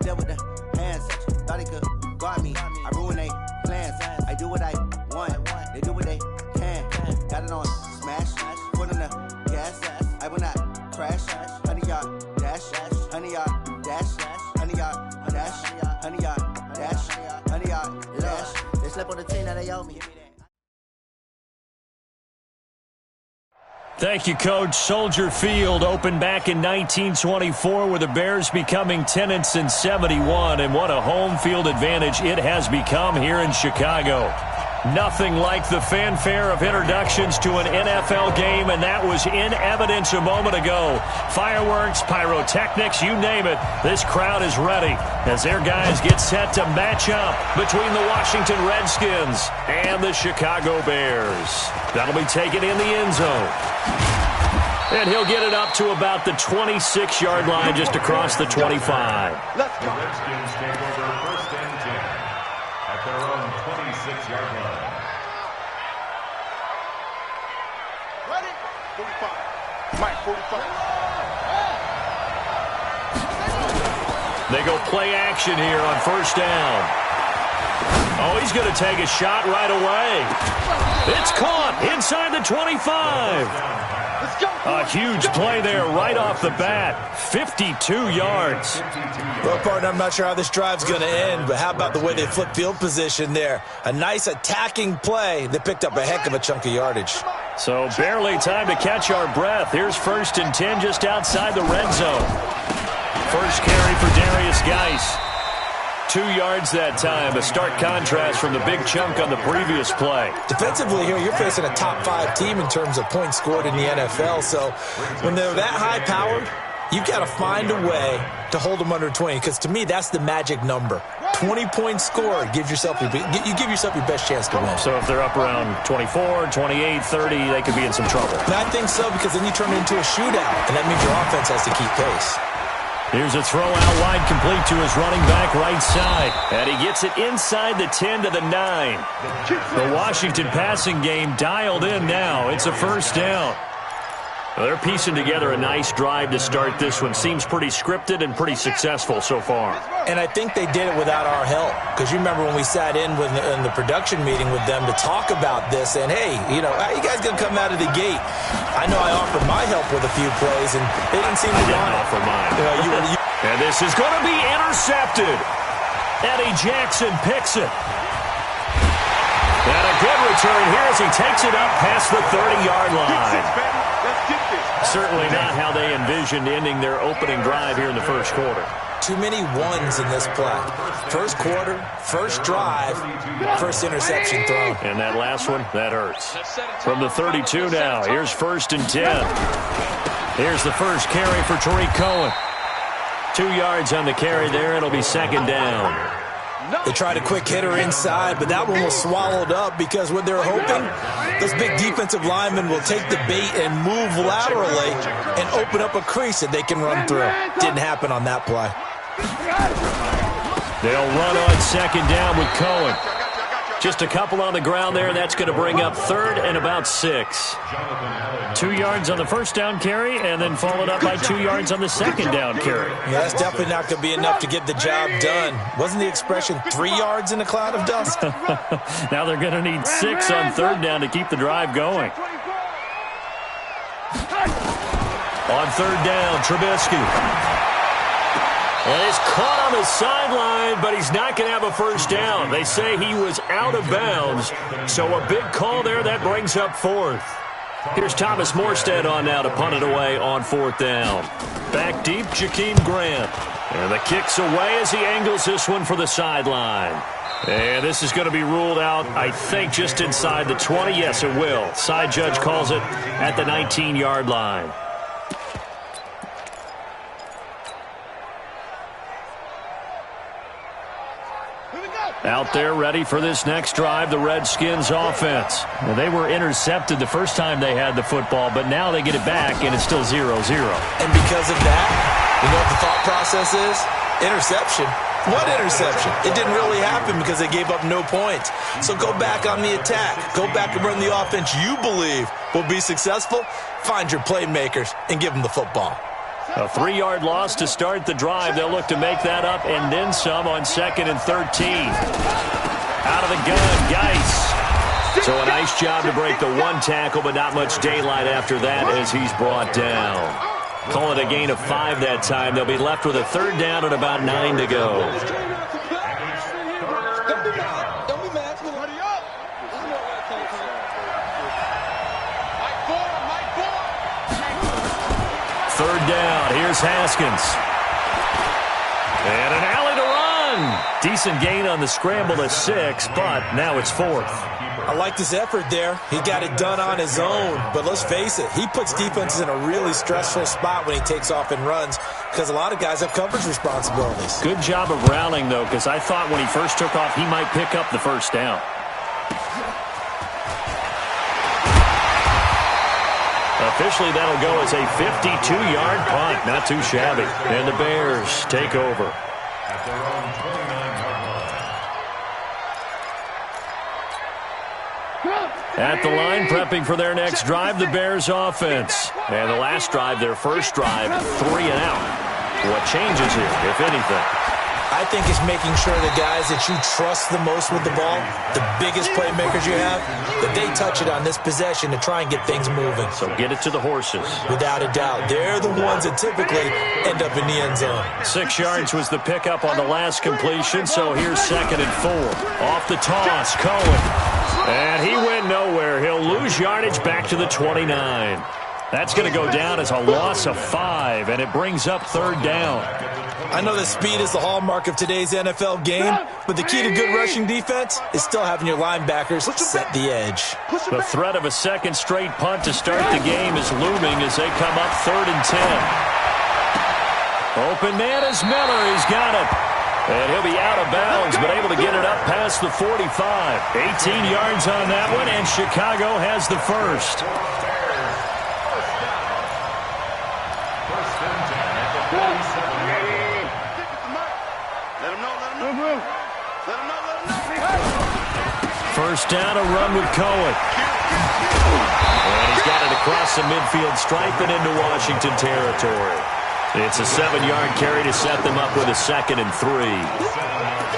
Deal with the hands, thought they could guard me. I ruin they plans. I do what I want. They do what they can. Got it on smash. Put on the gas. I will not crash. 100 yard dash. 100 yard dash. 100 yard dash. 100 yard dash. 100 yard dash. They slept on the team that they owe me. Thank you, Coach. Soldier Field opened back in 1924 with the Bears becoming tenants in 71, and what a home field advantage it has become here in Chicago. Nothing like the fanfare of introductions to an NFL game, and that was in evidence a moment ago. Fireworks, pyrotechnics, you name it. This crowd is ready as their guys get set to match up between the Washington Redskins and the Chicago Bears. That'll be taken in the end zone. And he'll get it up to about the 26-yard line just across the 25. Let's go. The Redskins take over first and 10 at their own 26-yard line. Ready? 45. Mike, 45. They go play action here on first down. Oh, he's going to take a shot right away. It's caught inside the 25. A huge play there right off the bat. 52 yards. Well, partner, I'm not sure how this drive's going to end, but how about the way they flip field position there? A nice attacking play. They picked up a heck of a chunk of yardage. So barely time to catch our breath. Here's first and 10 just outside the red zone. First carry for Darius Geis. 2 yards that time, a stark contrast from the big chunk on the previous play. Defensively here, you're facing a top-5 team in terms of points scored in the NFL, so when they're that high-powered, you've got to find a way to hold them under 20, because to me, that's the magic number. 20 points scored, you give yourself your best chance to win. So if they're up around 24, 28, 30, they could be in some trouble. And I think so, because then you turn it into a shootout, and that means your offense has to keep pace. Here's a throw out wide complete to his running back right side. And he gets it inside the 10 to the 9. The Washington passing game dialed in now. It's a first down. Well, they're piecing together a nice drive to start this one. Seems pretty scripted and pretty successful so far. And I think they did it without our help. Because you remember when we sat in the production meeting with them to talk about this. And, hey, you know, how you guys going to come out of the gate? I know I offered my help with a few plays, and they didn't seem to want it. Offer mine. And this is going to be intercepted. Eddie Jackson picks it. And a good return here as he takes it up past the 30-yard line. Certainly not how they envisioned ending their opening drive here in the first quarter. Too many ones in this play. First quarter, first drive, first interception thrown. And that last one, that hurts. From the 32 now, here's first and 10. Here's the first carry for Tariq Cohen. 2 yards on the carry there. It'll be second down. They tried a quick hitter inside, but that one was swallowed up because what they're hoping, those big defensive linemen will take the bait and move laterally and open up a crease that they can run through. Didn't happen on that play. They'll run on second down with Cohen. Just a couple on the ground there. That's going to bring up third and about 6. 2 yards on the first down carry, and then followed up by 2 yards on the second down carry. Yeah, that's definitely not going to be enough to get the job done. Wasn't the expression 3 yards in a cloud of dust? Now they're going to need 6 on third down to keep the drive going. On third down, Trubisky. And he's caught on the sideline, but he's not going to have a first down. They say he was out of bounds, so a big call there. That brings up fourth. Here's Thomas Morstead on now to punt it away on fourth down. Back deep, Jakeem Grant. And the kick's away as he angles this one for the sideline. And this is going to be ruled out, I think, just inside the 20. Yes, it will. Side judge calls it at the 19-yard line. Out there ready for this next drive, the Redskins offense. Well, they were intercepted the first time they had the football, but now they get it back, and it's still 0-0. And because of that, you know what the thought process is? Interception. What interception? It didn't really happen because they gave up no points. So go back on the attack. Go back and run the offense you believe will be successful. Find your playmakers and give them the football. A 3-yard loss to start the drive. They'll look to make that up and then some on 2nd and 13. Out of the gun, Geis. So a nice job to break the 1 tackle, but not much daylight after that as he's brought down. Call it a gain of 5 that time. They'll be left with a 3rd down and about 9 to go. Third down. Here's Haskins. And an alley to run. Decent gain on the scramble to 6, but now it's 4th. I liked his effort there. He got it done on his own. But let's face it, he puts defenses in a really stressful spot when he takes off and runs because a lot of guys have coverage responsibilities. Good job of rallying, though, because I thought when he first took off, he might pick up the 1st down. Officially, that'll go as a 52-yard punt. Not too shabby. And the Bears take over. At their own 29-yard line. At the line, prepping for their next drive, the Bears offense. And the last drive, their first drive, 3 and out. What changes here, if anything? I think it's making sure the guys that you trust the most with the ball, the biggest playmakers you have, that they touch it on this possession to try and get things moving. So get it to the horses. Without a doubt. They're the ones that typically end up in the end zone. 6 yards was the pickup on the last completion, so here's 2nd and 4. Off the toss, Cohen. And he went nowhere. He'll lose yardage back to the 29. That's going to go down as a loss of 5, and it brings up 3rd down. I know that speed is the hallmark of today's NFL game, but the key to good rushing defense is still having your linebackers set the edge. The threat of a 2nd straight punt to start the game is looming as they come up 3rd and 10. Open man is Miller. He's got it. And he'll be out of bounds, but able to get it up past the 45. 18 yards on that one, and Chicago has the first. First down, a run with Cohen. And he's got it across the midfield stripe and into Washington territory. It's a 7-yard carry to set them up with a 2nd and 3.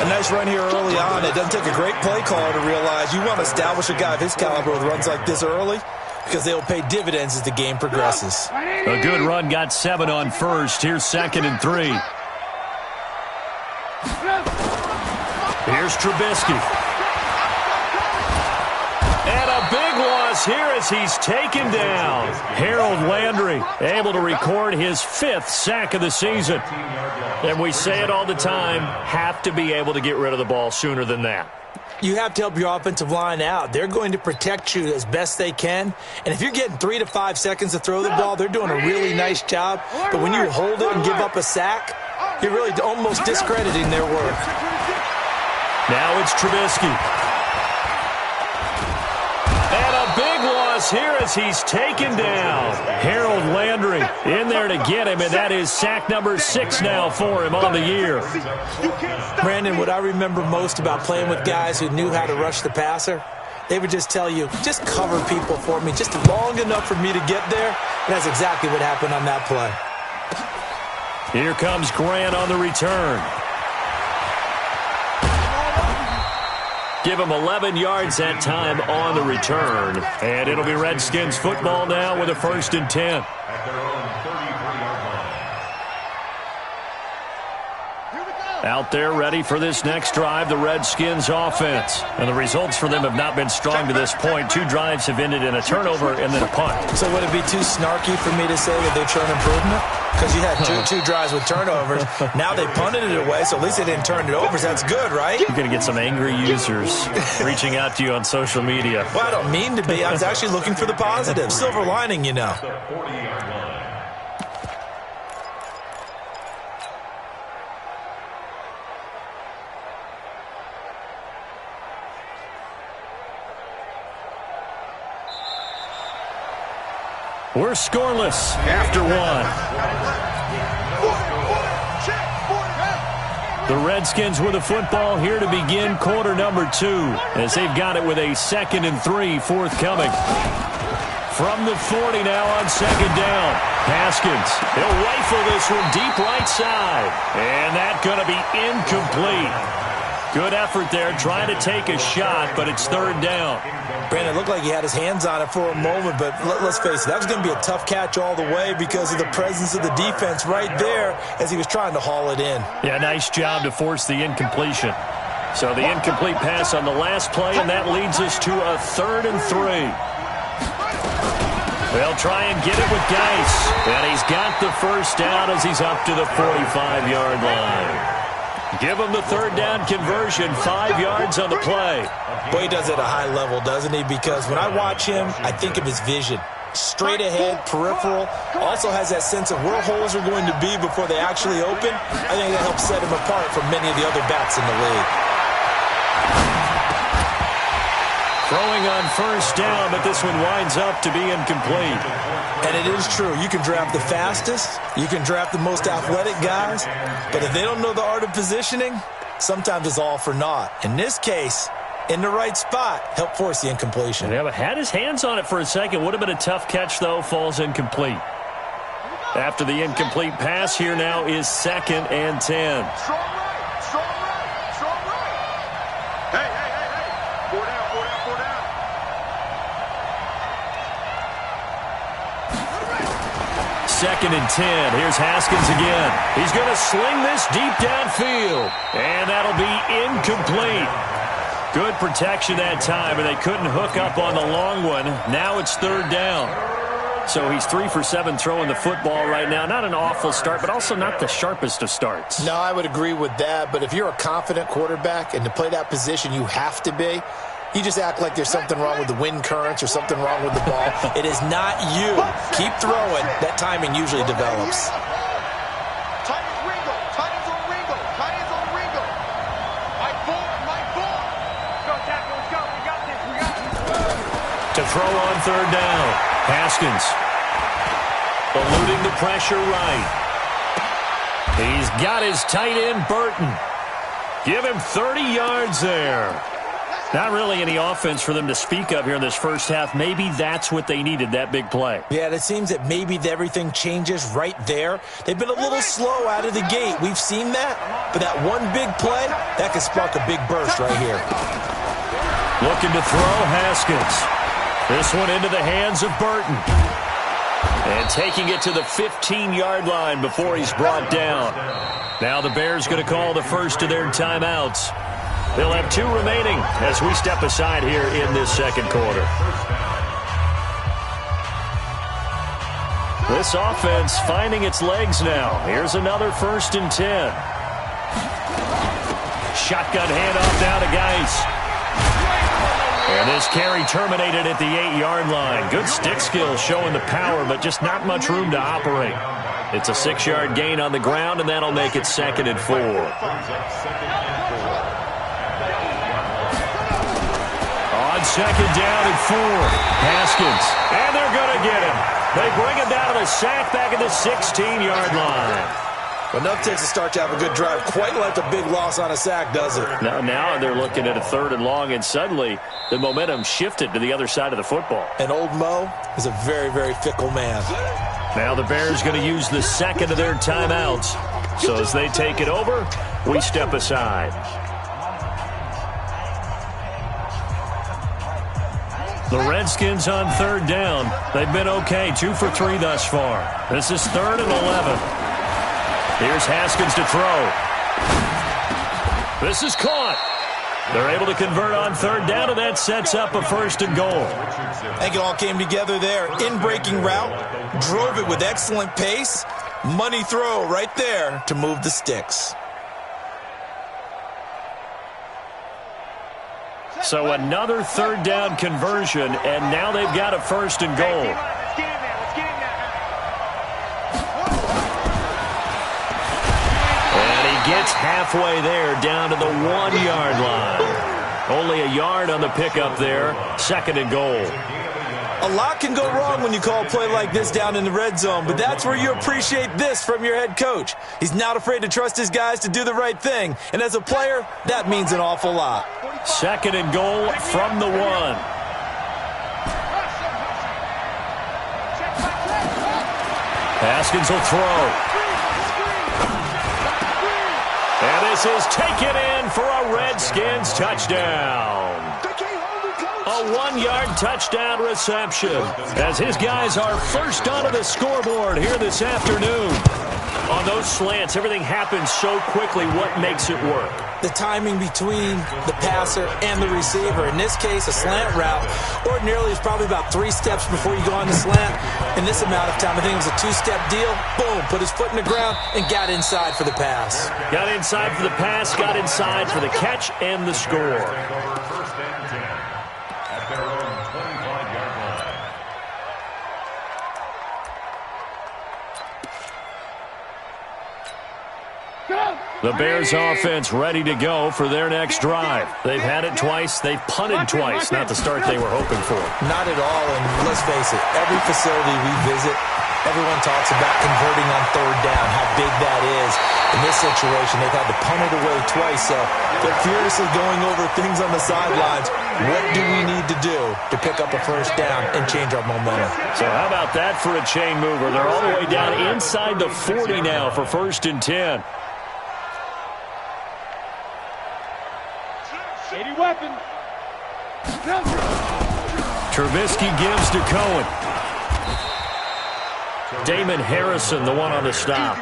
A nice run here early on. It doesn't take a great play caller to realize you want to establish a guy of his caliber with runs like this early because they'll pay dividends as the game progresses. A good run, got 7 on first. Here's 2nd and 3. Here's Trubisky. And a big loss here as he's taken down. Harold Landry able to record his 5th sack of the season. And we say it all the time, have to be able to get rid of the ball sooner than that. You have to help your offensive line out. They're going to protect you as best they can. And if you're getting 3 to 5 seconds to throw the ball, they're doing a really nice job. But when you hold it and give up a sack, you're really almost discrediting their work. Now it's Trubisky. And a big loss here as he's taken down. Harold Landry in there to get him, and that is sack number 6 now for him on the year. Brandon, what I remember most about playing with guys who knew how to rush the passer, they would just tell you, just cover people for me, just long enough for me to get there. And that's exactly what happened on that play. Here comes Grant on the return. Give him 11 yards that time on the return. And it'll be Redskins football now with a 1st and 10. At their own 33-yard line. Out there ready for this next drive, the Redskins offense. And the results for them have not been strong to this point. 2 drives have ended in a turnover and then a punt. So would it be too snarky for me to say that they're showing improvement? Because you had two drives with turnovers. Now they punted it away, so at least they didn't turn it over. So that's good, right? You're going to get some angry users reaching out to you on social media. Well, I don't mean to be. I was actually looking for the positive. Silver lining, you know. The 40-yard line. We're scoreless after 1. The Redskins with the football here to begin quarter number 2 as they've got it with a 2nd and 3 forthcoming. From the 40 now on second down. Haskins, he'll rifle this one deep right side. And that's going to be incomplete. Good effort there, trying to take a shot, but it's third down. Brandon, it looked like he had his hands on it for a moment, but let's face it, that was going to be a tough catch all the way because of the presence of the defense right there as he was trying to haul it in. Yeah, nice job to force the incompletion. So the incomplete pass on the last play, and that leads us to a 3rd and 3. They'll try and get it with Geis, and he's got the first down as he's up to the 45-yard line. Give him the third down conversion, 5 yards on the play. Boy, he does it at a high level, doesn't he? Because when I watch him, I think of his vision. Straight ahead, peripheral, also has that sense of where holes are going to be before they actually open. I think that helps set him apart from many of the other backs in the league. Throwing on first down, but this one winds up to be incomplete. And it is true. You can draft the fastest. You can draft the most athletic guys. But if they don't know the art of positioning, sometimes it's all for naught. In this case, in the right spot, help force the incompletion. Yeah, but had his hands on it for a second. Would have been a tough catch, though. Falls incomplete. After the incomplete pass, here now is 2nd and 10. Strong right. Strong right. Strong right. Hey. 4 down. 4 down. 2nd and 10. Here's Haskins again. He's going to sling this deep downfield. And that'll be incomplete. Good protection that time, and they couldn't hook up on the long one. Now it's 3rd down. So he's 3 for 7 throwing the football right now. Not an awful start, but also not the sharpest of starts. No, I would agree with that. But if you're a confident quarterback and to play that position you have to be, you just act like there's something wrong with the wind currents or something wrong with the ball. It is not you. Keep throwing. That timing usually develops. Titans on Ringo. Titans on Ringo. Mike Bohr. Go, tackle. Let's go. We got this. To throw on 3rd down. Haskins eluding the pressure right. He's got his tight end, Burton. Give him 30 yards there. Not really any offense for them to speak of here in this first half. Maybe that's what they needed, that big play. Yeah, it seems that maybe everything changes right there. They've been a little slow out of the gate. We've seen that. But that one big play, that could spark a big burst right here. Looking to throw, Haskins. This one into the hands of Burton. And taking it to the 15-yard line before he's brought down. Now the Bears going to call the first of their timeouts. They'll have 2 remaining as we step aside here in this second quarter. This offense finding its legs now. Here's another 1st and 10. Shotgun handoff now to Geis. And this carry terminated at the 8-yard line. Good stick skills showing the power, but just not much room to operate. It's a 6-yard gain on the ground, and that'll make it 2nd and 4. On 2nd down and 4, Haskins. And they're going to get him. They bring him down to the sack back at the 16-yard line. Well, enough takes to start to have a good drive. Quite like a big loss on a sack, does it? Now they're looking at a 3rd and long, and suddenly the momentum shifted to the other side of the football. And old Mo is a very, very fickle man. Now the Bears going to use the 2nd of their timeouts. So as they take it over, we step aside. The Redskins on 3rd down. They've been okay, 2 for 3 thus far. This is 3rd and 11. Here's Haskins to throw. This is caught. They're able to convert on 3rd down, and that sets up a 1st and goal. I think it all came together there. In-breaking route, drove it with excellent pace. Money throw right there to move the sticks. So another 3rd down conversion, and now they've got a 1st and goal. And he gets halfway there down to the 1-yard line. Only a yard on the pickup there, 2nd and goal. A lot can go wrong when you call a play like this down in the red zone, but that's where you appreciate this from your head coach. He's not afraid to trust his guys to do the right thing, and as a player, that means an awful lot. 2nd and goal from the 1. Haskins will throw. And this is taken in for a Redskins touchdown. A 1-yard touchdown reception as his guys are first onto the scoreboard here this afternoon. On those slants, everything happens so quickly. What makes it work? The timing between the passer and the receiver. In this case, a slant route ordinarily is probably about 3 steps before you go on the slant. In this amount of time, I think it was a 2-step deal. Boom, put his foot in the ground and got inside for the pass. Got inside for the pass, got inside for the catch and the score. First and 10 at their own 25-yard line. The Bears offense ready to go for their next drive. They've had it twice. They've punted twice. Not the start they were hoping for. Not at all, and let's face it, every facility we visit, everyone talks about converting on 3rd down, how big that is. In this situation, they've had to punt it away twice, so they're furiously going over things on the sidelines. What do we need to do to pick up a 1st down and change our momentum? So how about that for a chain mover? They're all the way down inside the 40 now for 1st and 10. 80 weapons. Trubisky gives to Cohen. Damon Harrison, the one on the stop.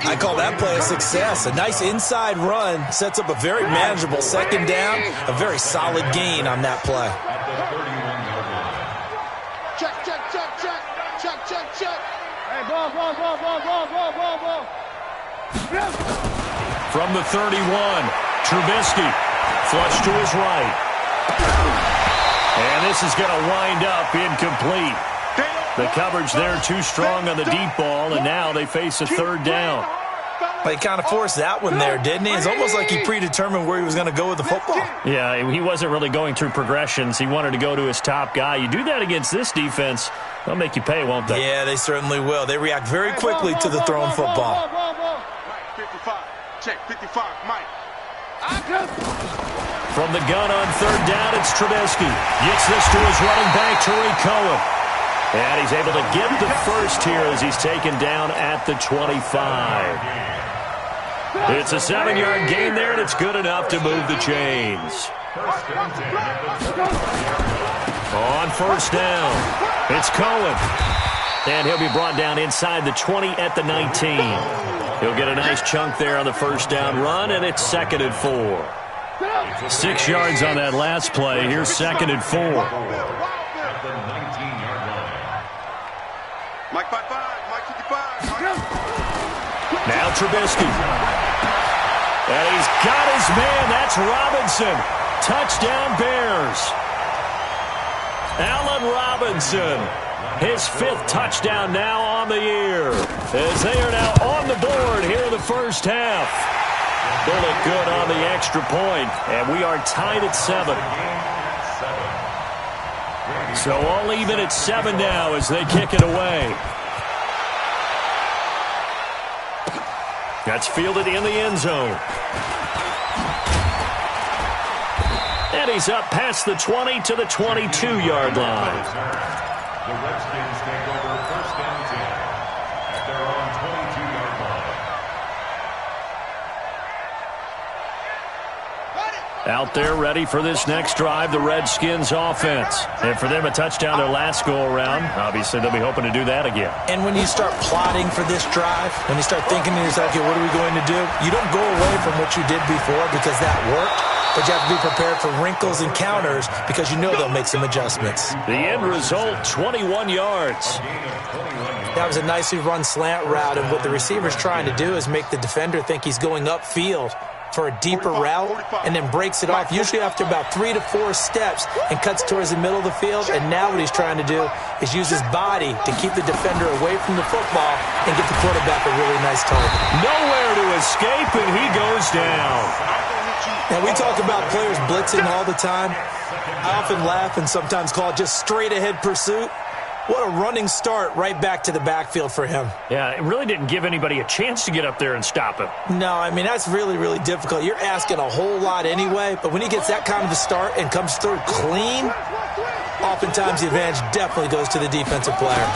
I call that play a success. A nice inside run sets up a very manageable 2nd down, a very solid gain on that play. Check, check, check, check. Check, check, check. Hey, ball. From the 31, Trubisky. Flush to his right. And this is going to wind up incomplete. The coverage there too strong on the deep ball, and now they face a 3rd down. Well, he kind of forced that one there, didn't he? It's almost like he predetermined where he was going to go with the football. Yeah, he wasn't really going through progressions. He wanted to go to his top guy. You do that against this defense, they'll make you pay, won't they? Yeah, they certainly will. They react very quickly to the thrown football. Mike, 55. Check, 55. Mike. From the gun on 3rd down, it's Trubisky. Gets this to his running back, Tariq Cohen. And he's able to get the first here as he's taken down at the 25. It's a 7-yard gain there, and it's good enough to move the chains. On 1st down, it's Cohen. And he'll be brought down inside the 20 at the 19. He'll get a nice chunk there on the 1st down run, and it's 2nd and 4. 6 yards on that last play. Here's 2nd and 4. Mike 55. Mike 55. Now Trubisky. And he's got his man. That's Robinson. Touchdown Bears. Allen Robinson. His 5th touchdown now on the year. As they are now on the board here in the 1st half. They look good on the extra point, and we are tied at 7. So all even at 7 now as they kick it away. That's fielded in the end zone. And he's up past the 20 to the 22-yard line. The Redskins take over 1st and 10 at their own 22-yard line. Out there ready for this next drive, the Redskins offense. And for them, a touchdown their last go-around. Obviously, they'll be hoping to do that again. And when you start plotting for this drive, when you start thinking to yourself, okay, what are we going to do? You don't go away from what you did before because that worked. But you have to be prepared for wrinkles and counters because you know they'll make some adjustments. The end result, 21 yards. That was a nicely run slant route, and what the receiver's trying to do is make the defender think he's going upfield for a deeper route and then breaks it off, usually after about 3 to 4 steps, and cuts towards the middle of the field. And now what he's trying to do is use his body to keep the defender away from the football and get the quarterback a really nice target. Nowhere to escape, and he goes down. Now, we talk about players blitzing all the time. I often laugh and sometimes call it just straight-ahead pursuit. What a running start right back to the backfield for him. Yeah, it really didn't give anybody a chance to get up there and stop him. No, I mean, that's really, really difficult. You're asking a whole lot anyway, but when he gets that kind of a start and comes through clean, oftentimes the advantage definitely goes to the defensive player.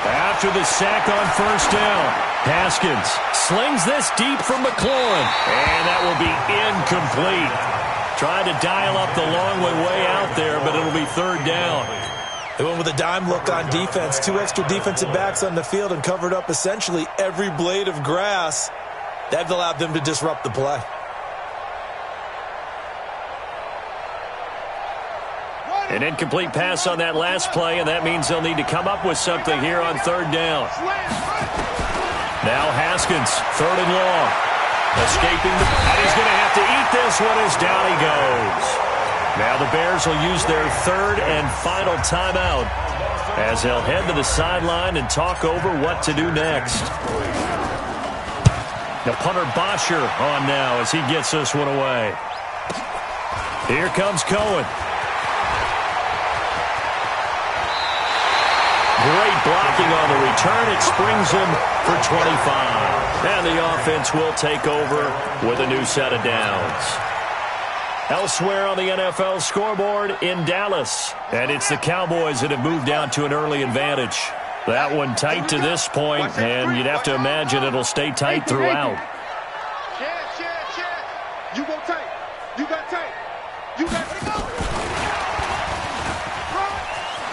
After the sack on first down, Haskins slings this deep from McLaurin, and that will be incomplete. Tried to dial up the long way out there, but it'll be third down. They went with a dime look on defense. 2 extra defensive backs on the field and covered up essentially every blade of grass. That allowed them to disrupt the play. An incomplete pass on that last play, and that means they'll need to come up with something here on third down. Now Haskins, third and long. Escaping, and he's going to have to eat this one as down he goes. Now the Bears will use their third and final timeout as they'll head to the sideline and talk over what to do next. The punter Bosher on now as he gets this one away. Here comes Cohen. Great blocking on the return. It springs him for 25. And the offense will take over with a new set of downs. Elsewhere on the NFL scoreboard in Dallas. And it's the Cowboys that have moved down to an early advantage. That one tight to this point, and you'd have to imagine it'll stay tight throughout. You go tight. You got tight. You got to go.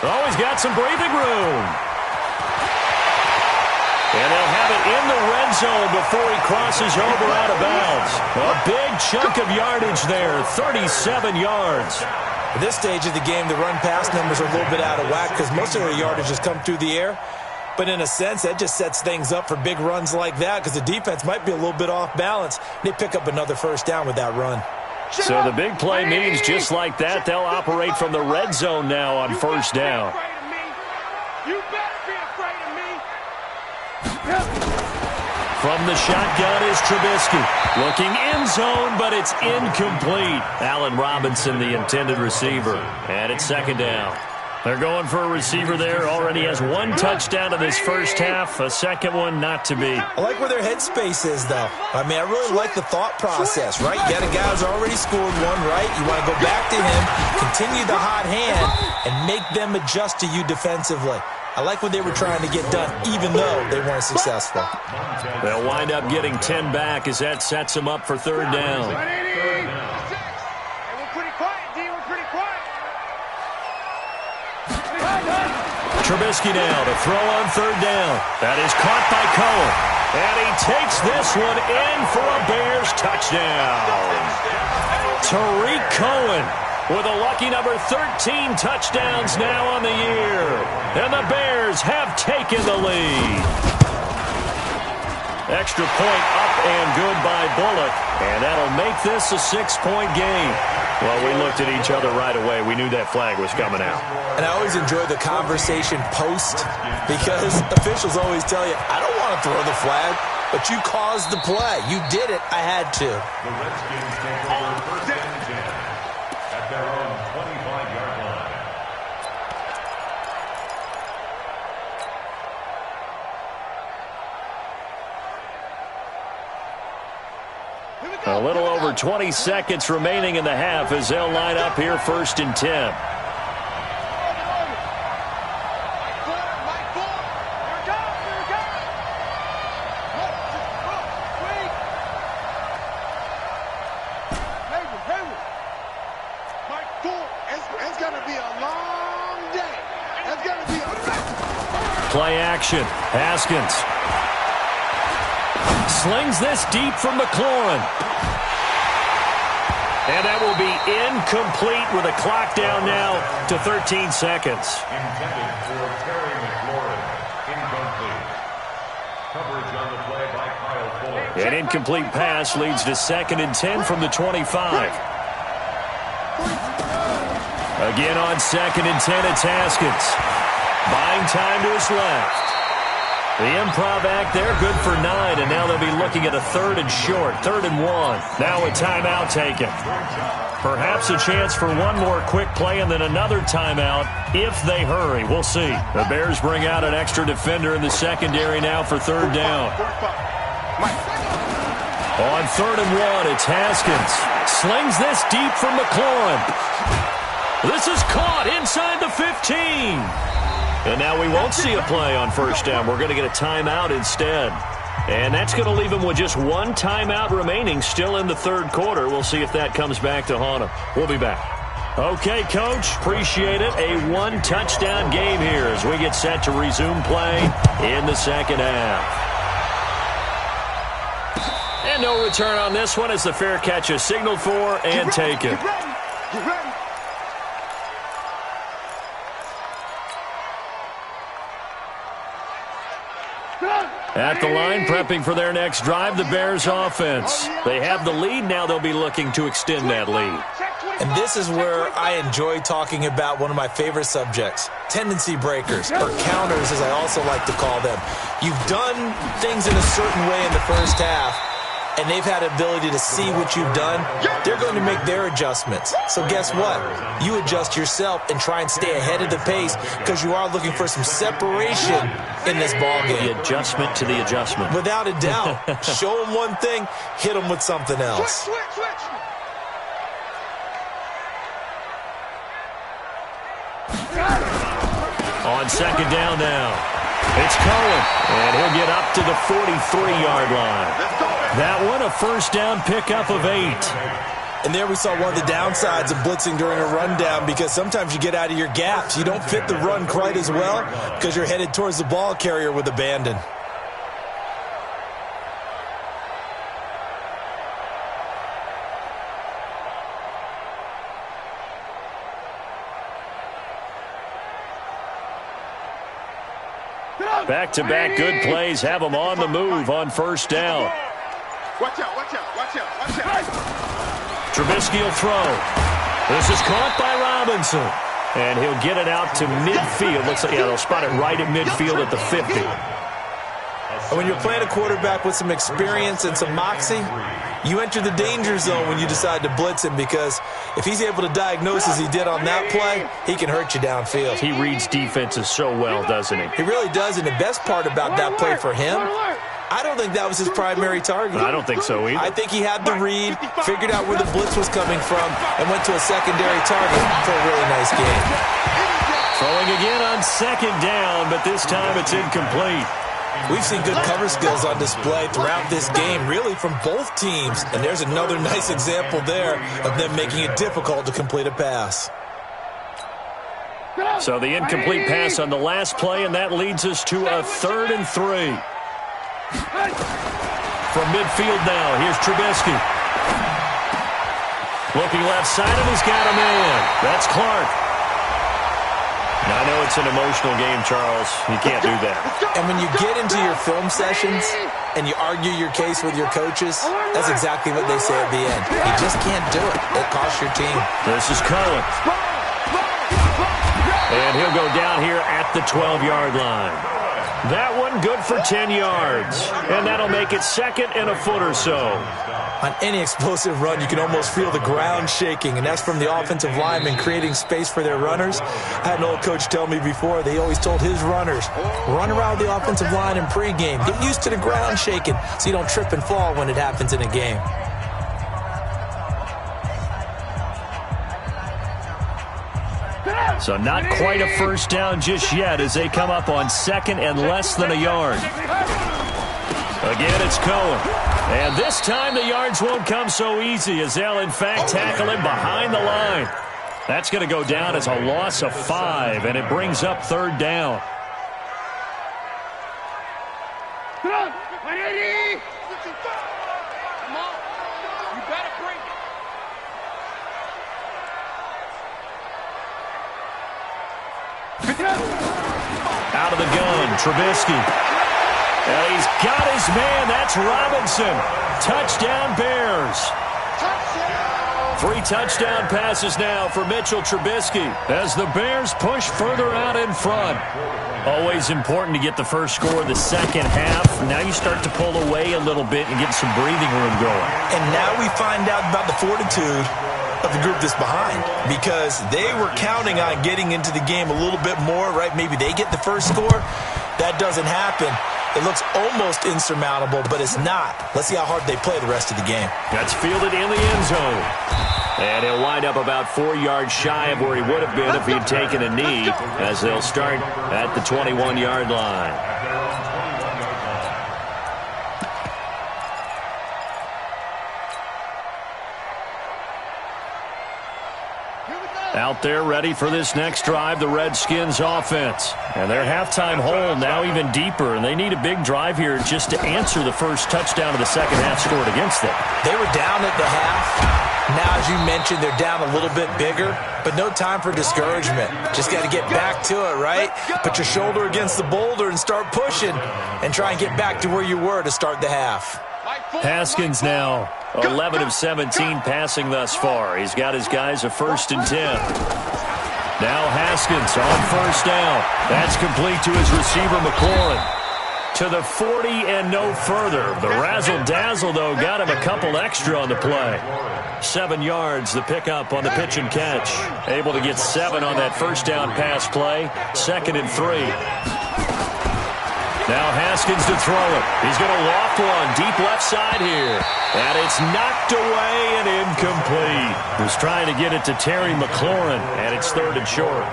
Oh, he's got some breathing room. And they'll have it in the red zone before he crosses over out of bounds. A big chunk of yardage there, 37 yards. At this stage of the game, the run-pass numbers are a little bit out of whack because most of their yardage has come through the air. But in a sense, that just sets things up for big runs like that because the defense might be a little bit off balance. They pick up another first down with that run. So the big play means just like that, they'll operate from the red zone now on first down. You better be afraid of me. From the shotgun is Trubisky. Looking end zone, but it's incomplete. Allen Robinson, the intended receiver. And it's second down. They're going for a receiver there. Already has one touchdown in this first half. A second one not to be. I like where their headspace is, though. I mean, I really like the thought process, right? You got a guy who's already scored one, right? You want to go back to him, continue the hot hand, and make them adjust to you defensively. I like what they were trying to get done, even though they weren't successful. They'll wind up getting 10 back as that sets them up for third down. Trubisky now to throw on third down. That is caught by Cohen. And he takes this one in for a Bears touchdown. Tariq Cohen with a lucky number 13 touchdowns now on the year. And the Bears have taken the lead. Extra point up and good by Bullock. And that'll make this a 6-point game. Well, we looked at each other right away. We knew that flag was coming out. And I always enjoy the conversation post because officials always tell you, I don't want to throw the flag, but you caused the play. You did it. I had to. The Redskins take over first and 10 at their own 25-yard line. A little over 20 seconds remaining in the half as they'll line up here first and 10. It's going to be a long day. It's going to be a Play action. Haskins slings this deep from McLaurin. And that will be incomplete with a clock down now to 13 seconds. Intended for Terry McLaurin. Incomplete. Coverage on the play by Kyle Fuller. An incomplete pass leads to second and 10 from the 25. Again on second and 10, it's Haskins. Buying time to his left. The improv act there, good for 9, and now they'll be looking at a third and short, 3rd and 1. Now a timeout taken. Perhaps a chance for one more quick play and then another timeout if they hurry. We'll see. The Bears bring out an extra defender in the secondary now for third down. On 3rd and 1, it's Haskins. Slings this deep from McLaurin. This is caught inside the 15. And now we won't see a play on first down. We're going to get a timeout instead. And that's going to leave him with just one timeout remaining still in the third quarter. We'll see if that comes back to haunt him. We'll be back. Okay, Coach, appreciate it. A one-touchdown game here as we get set to resume play in the second half. And no return on this one as the fair catch is signaled for and taken. At the line, prepping for their next drive, the Bears offense. They have the lead. Now they'll be looking to extend that lead. And this is where I enjoy talking about one of my favorite subjects, tendency breakers, or counters as I also like to call them. You've done things in a certain way in the first half, and they've had the ability to see what you've done. They're going to make their adjustments. So guess what? You adjust yourself and try and stay ahead of the pace because you are looking for some separation in this ballgame. The adjustment to the adjustment. Without a doubt. Show them one thing, hit them with something else. Switch. On second down now, it's Cohen, and he'll get up to the 43-yard line. That one, a first down pickup of 8. And there we saw one of the downsides of blitzing during a rundown because sometimes you get out of your gaps. You don't fit the run quite as well because you're headed towards the ball carrier with abandon. Back-to-back good plays have them on the move on first down. Watch out. Trubisky will throw. This is caught by Robinson. And he'll get it out to midfield. Looks like, they'll spot it right at midfield at the 50. And when you're playing a quarterback with some experience and some moxie, you enter the danger zone when you decide to blitz him because if he's able to diagnose as he did on that play, he can hurt you downfield. He reads defenses so well, doesn't he? He really does, and the best part about that play for him, I don't think that was his primary target. I don't think so either. I think he had the read, figured out where the blitz was coming from, and went to a secondary target for a really nice game. Throwing again on second down, but this time it's incomplete. We've seen good cover skills on display throughout this game, really from both teams. And there's another nice example there of them making it difficult to complete a pass. So the incomplete pass on the last play, and that leads us to a 3rd and 3. From midfield now, here's Trubisky. Looking left side, and he's got him in. That's Clark. Now, I know it's an emotional game, Charles. You can't do that. And when you get into your film sessions and you argue your case with your coaches, that's exactly what they say at the end. You just can't do it. It costs your team. This is Cohen. And he'll go down here at the 12-yard line. That one good for 10 yards. And that'll make it 2nd and a foot or so. On any explosive run, you can almost feel the ground shaking, and that's from the offensive linemen creating space for their runners. I had an old coach tell me before, they always told his runners, run around the offensive line in pregame. Get used to the ground shaking so you don't trip and fall when it happens in a game. So not quite a first down just yet as they come up on 2nd and less than a yard. Again, it's Cohen. And this time the yards won't come so easy as they'll, in fact, tackle him behind the line. That's going to go down as a loss of 5, and it brings up 3rd down. Come on, ready? Come on, you better bring it. Out of the gun, Trubisky. And he's got his man. That's Robinson. Touchdown, Bears. 3 touchdown passes now for Mitchell Trubisky as the Bears push further out in front. Always important to get the first score of the second half. Now you start to pull away a little bit and get some breathing room going. And now we find out about the fortitude of the group that's behind because they were counting on getting into the game a little bit more, right? Maybe they get the first score. That doesn't happen. It looks almost insurmountable, but it's not. Let's see how hard they play the rest of the game. That's fielded in the end zone. And he'll wind up about 4 yards shy of where he would have been if he'd taken a knee, as they'll start at the 21-yard line. Out there ready for this next drive, the Redskins offense. And their halftime hole now even deeper, and they need a big drive here just to answer the first touchdown of the second half scored against them. They were down at the half. Now, as you mentioned, they're down a little bit bigger, but no time for discouragement. Just got to get back to it, right? Put your shoulder against the boulder and start pushing and try and get back to where you were to start the half. Haskins now 11 of 17 passing thus far. He's got his guys a 1st and 10. Now Haskins on 1st down. That's complete to his receiver, McLaurin. To the 40 and no further. The razzle-dazzle, though, got him a couple extra on the play. 7 yards, the pickup on the pitch and catch. Able to get 7 on that 1st down pass play. 2nd and 3. Now Haskins to throw it. He's going to loft one deep left side here. And it's knocked away and incomplete. Was trying to get it to Terry McLaurin, and it's 3rd and short.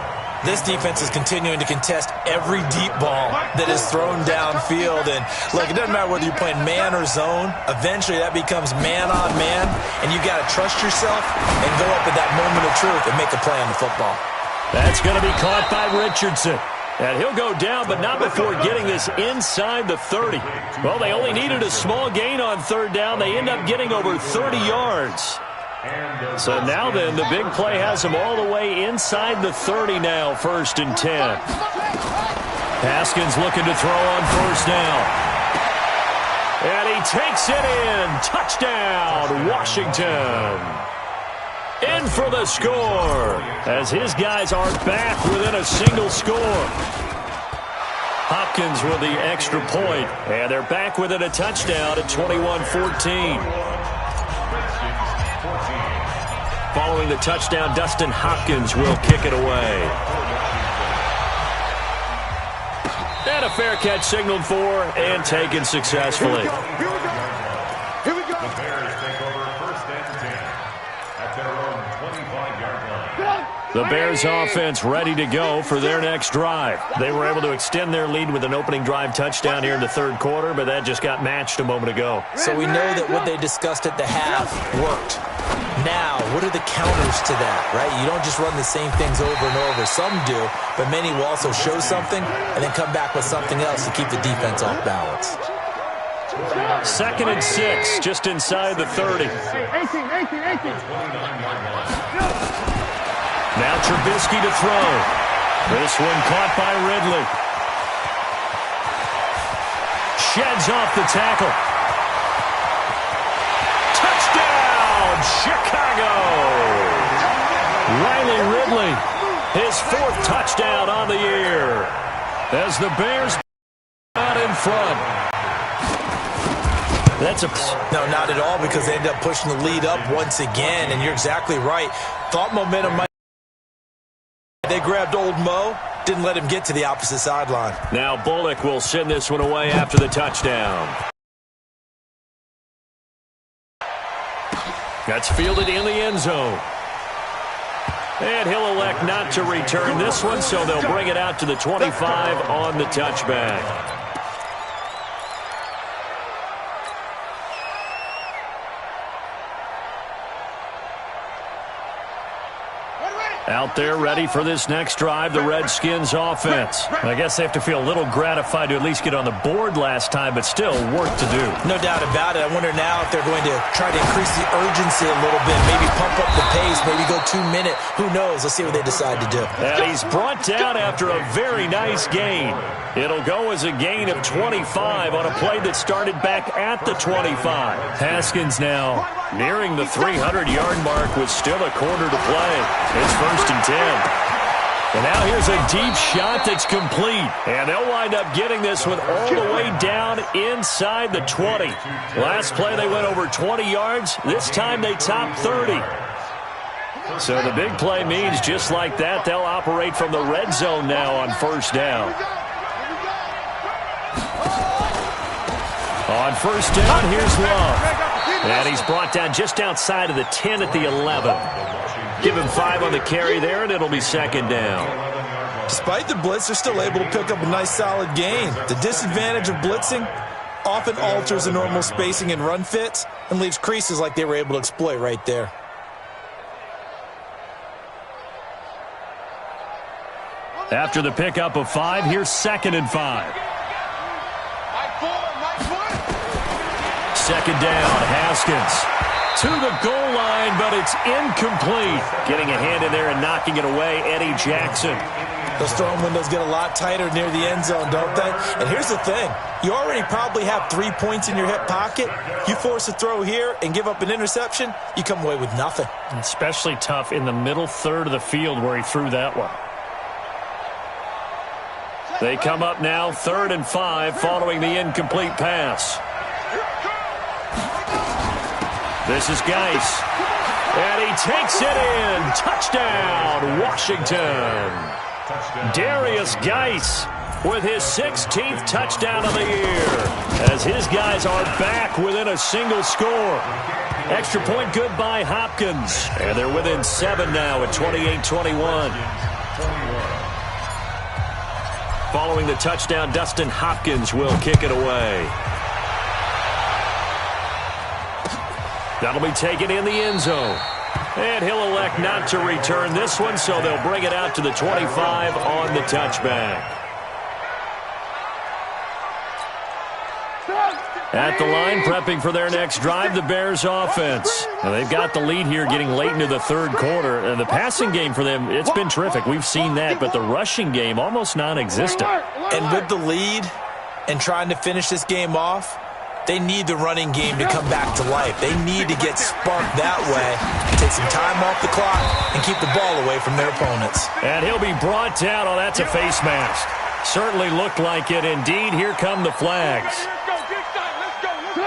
This defense is continuing to contest every deep ball that is thrown downfield. And, look, it doesn't matter whether you're playing man or zone. Eventually that becomes man on man, and you got to trust yourself and go up at that moment of truth and make a play on the football. That's going to be caught by Richardson. And he'll go down, but not before getting this inside the 30. Well, they only needed a small gain on 3rd down. They end up getting over 30 yards. So now then, the big play has them all the way inside the 30 now, 1st and 10. Haskins looking to throw on 1st down. And he takes it in. Touchdown, Washington. In for the score, as his guys are back within a single score. Hopkins with the extra point, and they're back within a touchdown at 21-14. Following the touchdown, Dustin Hopkins will kick it away. And a fair catch signaled for and taken successfully. Here we go. The Bears take over 1st and 10 at their own 25-yard line. The Bears offense ready to go for their next drive. They were able to extend their lead with an opening drive touchdown here in the 3rd quarter, but that just got matched a moment ago. So we know that what they discussed at the half worked. Now, what are the counters to that, right? You don't just run the same things over and over. Some do, but many will also show something and then come back with something else to keep the defense off balance. 2nd and 6, just inside the 30. 18. Now Trubisky to throw. This one caught by Ridley. Sheds off the tackle. Touchdown, Chicago! Riley Ridley, his 4th touchdown on the year. As the Bears out in front. No, not at all, because they end up pushing the lead up once again, and you're exactly right. Thought momentum might. They grabbed old Mo, didn't let him get to the opposite sideline. Now Bullock will send this one away after the touchdown. That's fielded in the end zone. And he'll elect not to return this one, so they'll bring it out to the 25 on the touchback. Out there ready for this next drive, the Redskins offense. I guess they have to feel a little gratified to at least get on the board last time, but still work to do. No doubt about it. I wonder now if they're going to try to increase the urgency a little bit, maybe pump up the pace, maybe go 2-minute. Who knows? Let's see what they decide to do. And he's brought down after a very nice gain. It'll go as a gain of 25 on a play that started back at the 25. Haskins now nearing the 300-yard mark with still a quarter to play. It's 1st and 10. And now here's a deep shot that's complete. And they'll wind up getting this one all the way down inside the 20. Last play they went over 20 yards. This time they topped 30. So the big play means just like that, they'll operate from the red zone now on 1st down. On 1st down, here's Love. And he's brought down just outside of the 10 at the 11. Give him 5 on the carry there, and it'll be second down. Despite the blitz, they're still able to pick up a nice solid gain. The disadvantage of blitzing often alters the normal spacing and run fits and leaves creases like they were able to exploit right there. After the pickup of 5, here's 2nd and 5. Second down, Haskins to the goal line, but it's incomplete. Getting a hand in there and knocking it away, Eddie Jackson. Those throwing windows get a lot tighter near the end zone, don't they? And here's the thing. You already probably have 3 points in your hip pocket. You force a throw here and give up an interception, you come away with nothing. Especially tough in the middle third of the field where he threw that one. They come up now 3rd and 5 following the incomplete pass. This is Geis. And he takes it in. Touchdown, Washington. Darius Geis with his 16th touchdown of the year as his guys are back within a single score. Extra point good by Hopkins. And they're within 7 now at 28-21. Following the touchdown, Dustin Hopkins will kick it away. That'll be taken in the end zone. And he'll elect not to return this one, so they'll bring it out to the 25 on the touchback. At the line, prepping for their next drive, the Bears offense. Now, they've got the lead here getting late into the 3rd quarter. And the passing game for them, it's been terrific. We've seen that, but the rushing game almost non-existent. And with the lead and trying to finish this game off, they need the running game to come back to life. They need to get sparked that way, take some time off the clock, and keep the ball away from their opponents. And he'll be brought down. Oh, that's a face mask. Certainly looked like it. Indeed, here come the flags.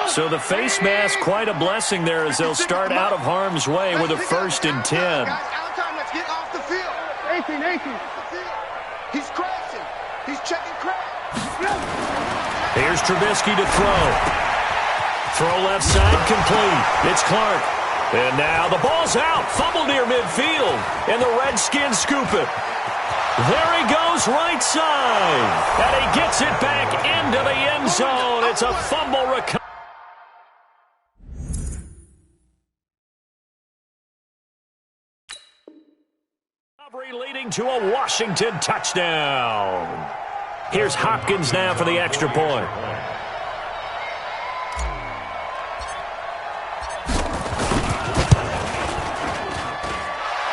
So the face mask, quite a blessing there as they'll start out of harm's way with a 1st and 10. Let's get off the field. 18. He's crashing. He's checking crash. Here's Trubisky to throw. Throw left side, complete. It's Clark. And now the ball's out. Fumble near midfield. And the Redskins scoop it. There he goes, right side. And he gets it back into the end zone. It's a fumble recovery. Leading to a Washington touchdown. Here's Hopkins now for the extra point.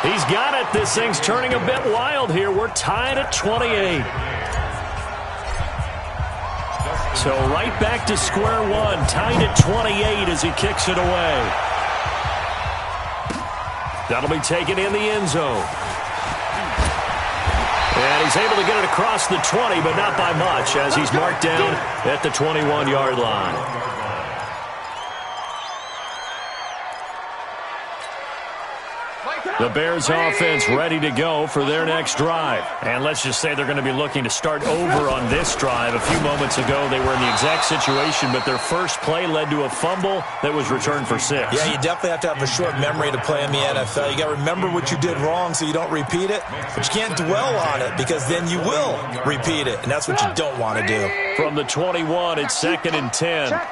He's got it. This thing's turning a bit wild here. We're tied at 28. So right back to square one. Tied at 28 as he kicks it away. That'll be taken in the end zone. And he's able to get it across the 20, but not by much as he's marked down at the 21-yard line. The Bears offense ready to go for their next drive. And let's just say they're going to be looking to start over on this drive. A few moments ago, they were in the exact situation, but their first play led to a fumble that was returned for 6. Yeah, you definitely have to have a short memory to play in the NFL. You got to remember what you did wrong so you don't repeat it, but you can't dwell on it because then you will repeat it, and that's what you don't want to do. From the 21, it's 2nd and 10. Alert.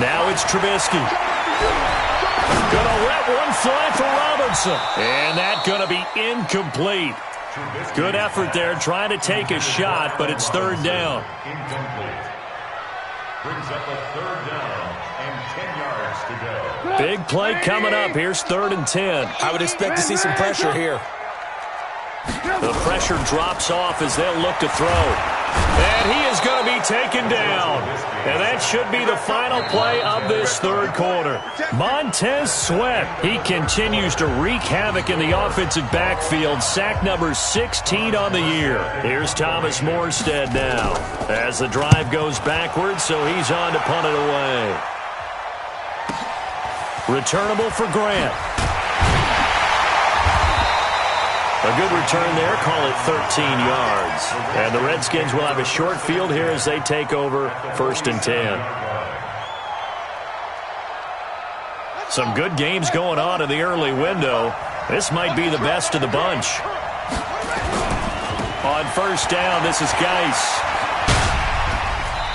Now it's Trubisky. Gonna let one fly for Robinson. And that's gonna be incomplete. Good effort there trying to take a shot, but it's 3rd down. Incomplete. Brings up a 3rd down and 10 yards to go. Big play coming up. Here's 3rd and 10. I would expect to see some pressure here. The pressure drops off as they'll look to throw. And he is going to be taken down. And that should be the final play of this 3rd quarter. Montez Sweat, he continues to wreak havoc in the offensive backfield. Sack number 16 on the year. Here's Thomas Morstead now as the drive goes backwards, so he's on to punt it away. Returnable for Grant. A good return there, call it 13 yards. And the Redskins will have a short field here as they take over 1st and 10. Some good games going on in the early window. This might be the best of the bunch. On 1st down, this is Geis.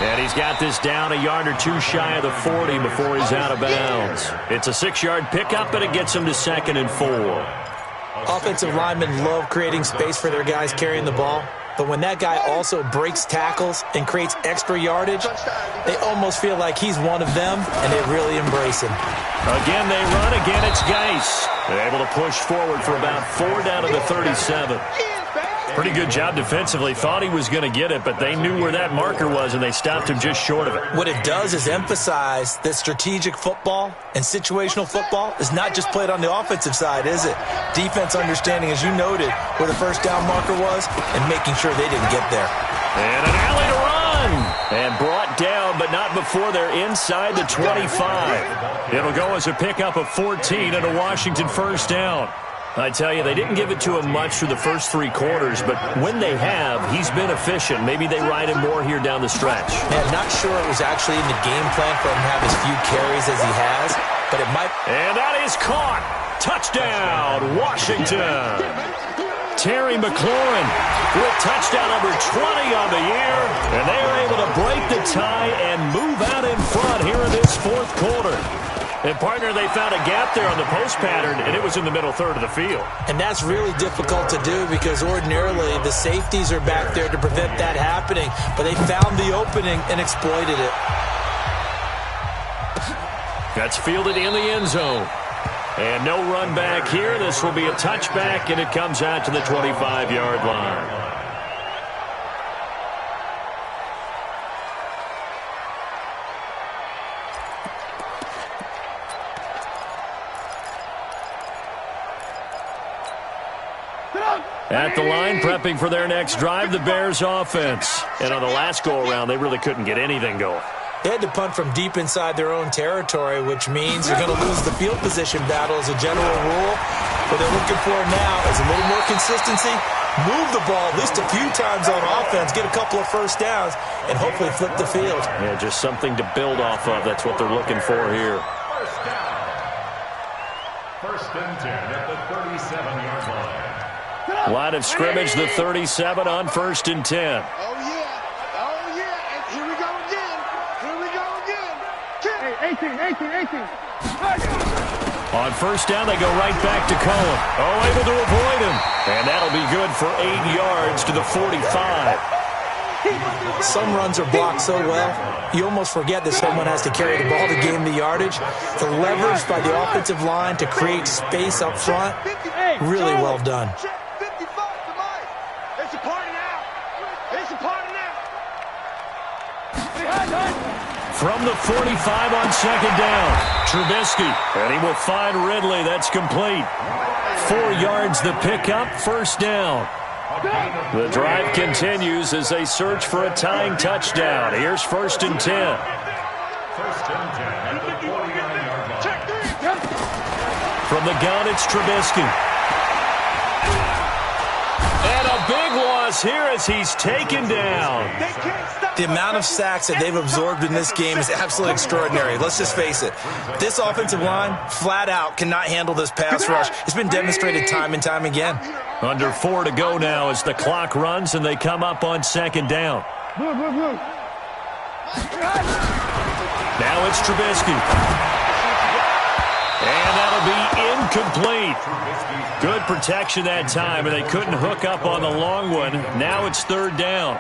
And he's got this down a yard or 2 shy of the 40 before he's out of bounds. It's a 6-yard pickup, and it gets him to 2nd and 4. Offensive linemen love creating space for their guys carrying the ball. But when that guy also breaks tackles and creates extra yardage, they almost feel like he's one of them, and they really embrace him. Again, they run. Again, it's Geis. They're able to push forward for about 4 down to the 37. Pretty good job defensively. Thought he was going to get it, but they knew where that marker was, and they stopped him just short of it. What it does is emphasize that strategic football and situational football is not just played on the offensive side, is it? Defense understanding, as you noted, where the 1st down marker was and making sure they didn't get there. And an alley to run. And brought down, but not before they're inside the 25. It'll go as a pickup of 14 and a Washington 1st down. I tell you, they didn't give it to him much through the first 3 quarters, but when they have, he's been efficient. Maybe they ride him more here down the stretch. Yeah, not sure it was actually in the game plan for him to have as few carries as he has, but it might. And that is caught. Touchdown, Washington. Terry McLaurin with touchdown number 20 on the year, and they are able to break the tie and move out in front here in this 4th quarter. And, partner, they found a gap there on the post pattern, and it was in the middle third of the field. And that's really difficult to do because ordinarily the safeties are back there to prevent that happening. But they found the opening and exploited it. That's fielded in the end zone. And no run back here. This will be a touchback, and it comes out to the 25-yard line. At the line, prepping for their next drive, the Bears offense. And on the last go-around, they really couldn't get anything going. They had to punt from deep inside their own territory, which means you're going to lose the field position battle as a general rule. What they're looking for now is a little more consistency, move the ball at least a few times on offense, get a couple of 1st downs, and hopefully flip the field. Yeah, just something to build off of. That's what they're looking for here. 1st and 10 at the 37-yard line. Line of scrimmage, the 37 on 1st and 10. Oh, yeah. Oh, yeah. And here we go again. Here we go again. Hey, 18. On 1st down, they go right back to Cohen. Oh, able to avoid him. And that'll be good for 8 yards to the 45. Some runs are blocked so well, you almost forget that someone has to carry the ball to gain the yardage. The leverage by the offensive line to create space up front, really well done. From the 45 on 2nd down, Trubisky, and he will find Ridley. That's complete. 4 yards the pickup, 1st down. The drive continues as they search for a tying touchdown. Here's 1st and 10. 1st and 10 at the 49-yard line. From the gun, it's Trubisky. And a big loss here as he's taken down. The amount of sacks that they've absorbed in this game is absolutely extraordinary. Let's just face it. This offensive line, flat out, cannot handle this pass rush. It's been demonstrated time and time again. Under 4 to go now as the clock runs and they come up on 2nd down. Now it's Trubisky. And that'll be incomplete. Good protection that time, and they couldn't hook up on the long one. Now it's 3rd down.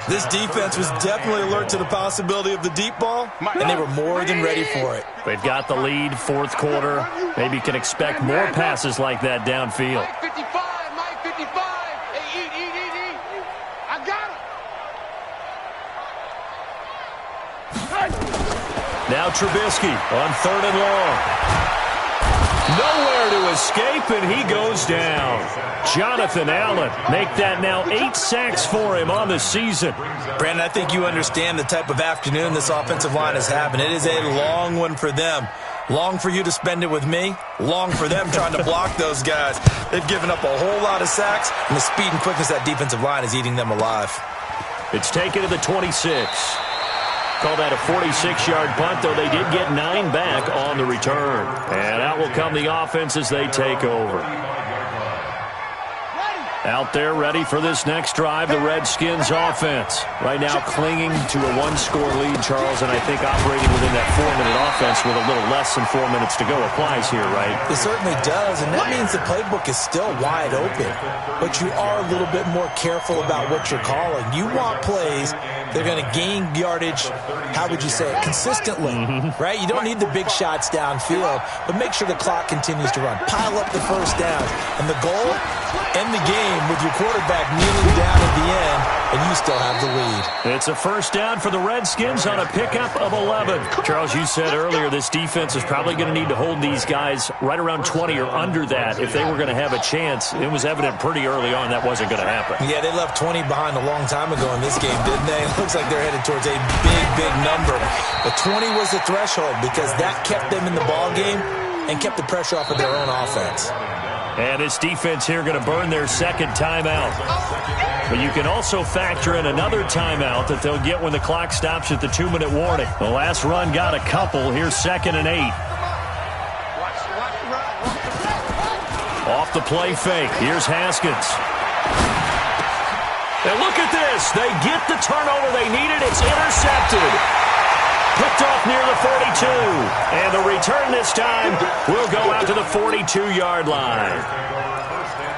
This defense was definitely alert to the possibility of the deep ball, and they were more than ready for it. They've got the lead, 4th quarter. Maybe you can expect more passes like that downfield. Mike 55. Hey, eat. I got him. Now Trubisky on 3rd and long. Nowhere to escape, and he goes down. Jonathan Allen make that now 8 sacks for him on the season. Brandon, I think you understand the type of afternoon this offensive line is having. It is a long one for them. Long for you to spend it with me. Long for them trying to block those guys. They've given up a whole lot of sacks, and the speed and quickness of that defensive line is eating them alive. It's taken to the 26. Call that a 46-yard punt, though they did get 9 back on the return. And out will come the offense as they take over. Out there ready for this next drive, the Redskins offense. Right now clinging to a 1-score lead, Charles, and I think operating within that 4-minute offense with a little less than 4 minutes to go applies here, right? It certainly does, and that means the playbook is still wide open. But you are a little bit more careful about what you're calling. You want plays that are going to gain yardage, how would you say it, consistently, right? You don't need the big shots downfield, but make sure the clock continues to run. Pile up the first down, and the goal, end the game with your quarterback kneeling down at the end, and you still have the lead. It's a first down for the Redskins on a pickup of 11. Charles, you said earlier this defense is probably going to need to hold these guys right around 20 or under that if they were going to have a chance. It was evident pretty early on that wasn't going to happen. Yeah, they left 20 behind a long time ago in this game, didn't they? It looks like they're headed towards a big, big number. But 20 was the threshold because that kept them in the ball game and kept the pressure off of their own offense. And this defense here going to burn their second timeout. But you can also factor in another timeout that they'll get when the clock stops at the 2-minute warning. The last run got a couple. Here's 2nd and 8. Off the play fake. Here's Haskins. And look at this. They get the turnover they needed. It's intercepted. Picked off near the 42. And the return this time will go out to the 42-yard line.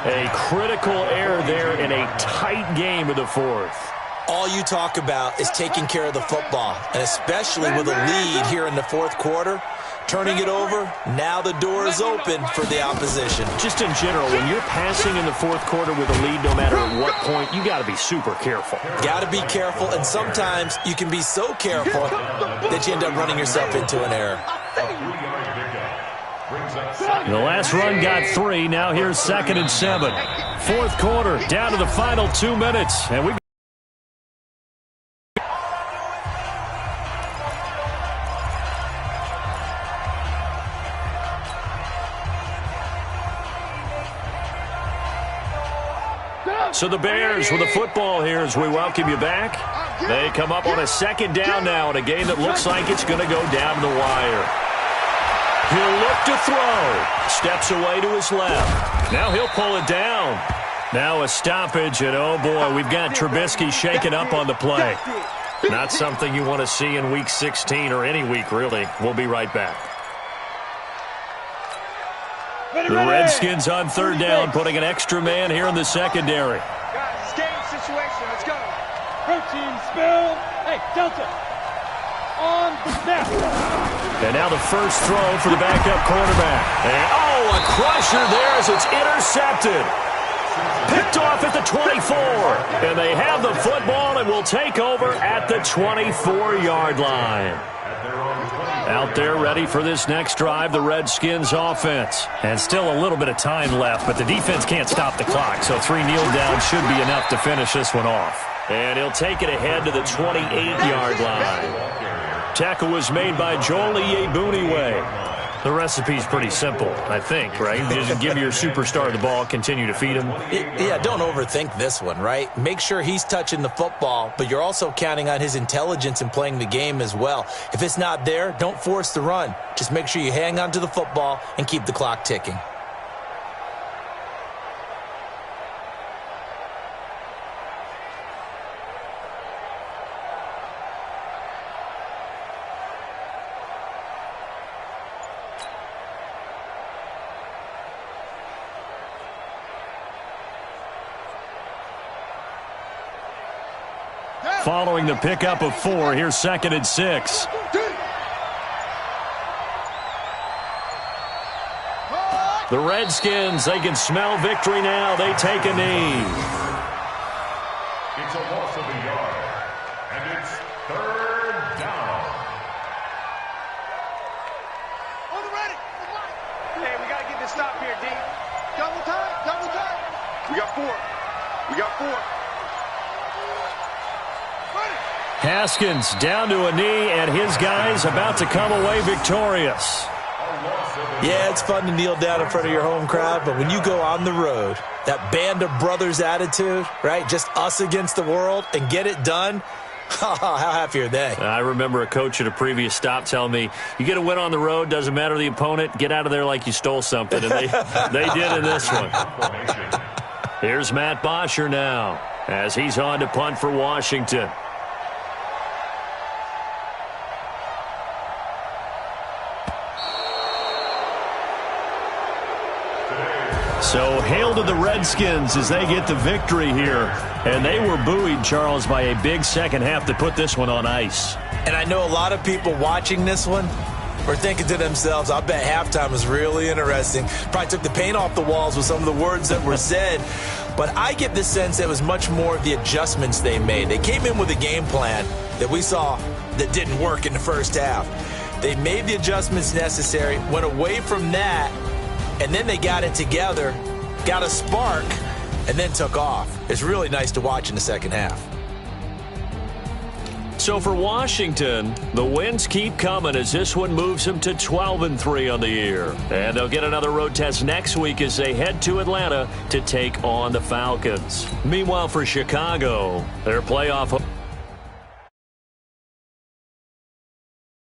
A critical error there in a tight game of the fourth. All you talk about is taking care of the football, and especially with a lead here in the fourth quarter, turning it over, now the door is open for the opposition. Just in general, when you're passing in the fourth quarter with a lead, no matter at what point, you got to be super careful. Got to be careful, and sometimes you can be so careful that you end up running yourself into an error. The last run got 3. Now here's 2nd and 7. Fourth quarter, down to the final 2 minutes. And we've So the Bears with the football here as we welcome you back. They come up on a 2nd down now in a game that looks like it's going to go down to the wire. He'll look to throw. Steps away to his left. Now he'll pull it down. Now a stoppage, and oh boy, we've got Trubisky shaken up on the play. Not something you want to see in Week 16 or any week, really. We'll be right back. The Redskins on 3rd down, putting an extra man here in the secondary. Guys, game situation. Let's go. Protein spill. Hey, Delta. On the snap. And now the first throw for the backup quarterback. And, oh, a crusher there as it's intercepted. Picked off at the 24. And they have the football and will take over at the 24-yard line. Out there ready for this next drive, the Redskins offense. And still a little bit of time left, but the defense can't stop the clock, so 3 kneel downs should be enough to finish this one off. And he'll take it ahead to the 28-yard line. Tackle was made by Joel Iyiegbuniwe. The recipe's pretty simple, I think, right? You just give your superstar the ball, continue to feed him. Yeah, don't overthink this one, right? Make sure he's touching the football, but you're also counting on his intelligence in playing the game as well. If it's not there, don't force the run. Just make sure you hang on to the football and keep the clock ticking. Following the pickup of 4, here's 2nd and 6. The Redskins, they can smell victory now. They take a knee. It's a loss of a yard, and it's 3rd down. On the ready. Hey, we got to get this stop here, D. Double time, double time. We got 4. We got 4. Haskins down to a knee, and his guys about to come away victorious. Yeah, it's fun to kneel down in front of your home crowd, but when you go on the road, that band of brothers attitude, right, just us against the world, and get it done, how happy are they? I remember a coach at a previous stop telling me, you get a win on the road, doesn't matter the opponent, get out of there like you stole something, and they did in this one. Here's Matt Bosher now as he's on to punt for Washington. So hail to the Redskins as they get the victory here. And they were buoyed, Charles, by a big second half to put this one on ice. And I know a lot of people watching this one are thinking to themselves, I bet halftime was really interesting. Probably took the paint off the walls with some of the words that were said. But I get the sense that it was much more of the adjustments they made. They came in with a game plan that we saw that didn't work in the first half. They made the adjustments necessary, went away from that, and then they got it together, got a spark, and then took off. It's really nice to watch in the second half. So for Washington, the wins keep coming as this one moves them to 12-3 on the year. And they'll get another road test next week as they head to Atlanta to take on the Falcons. Meanwhile, for Chicago, their playoff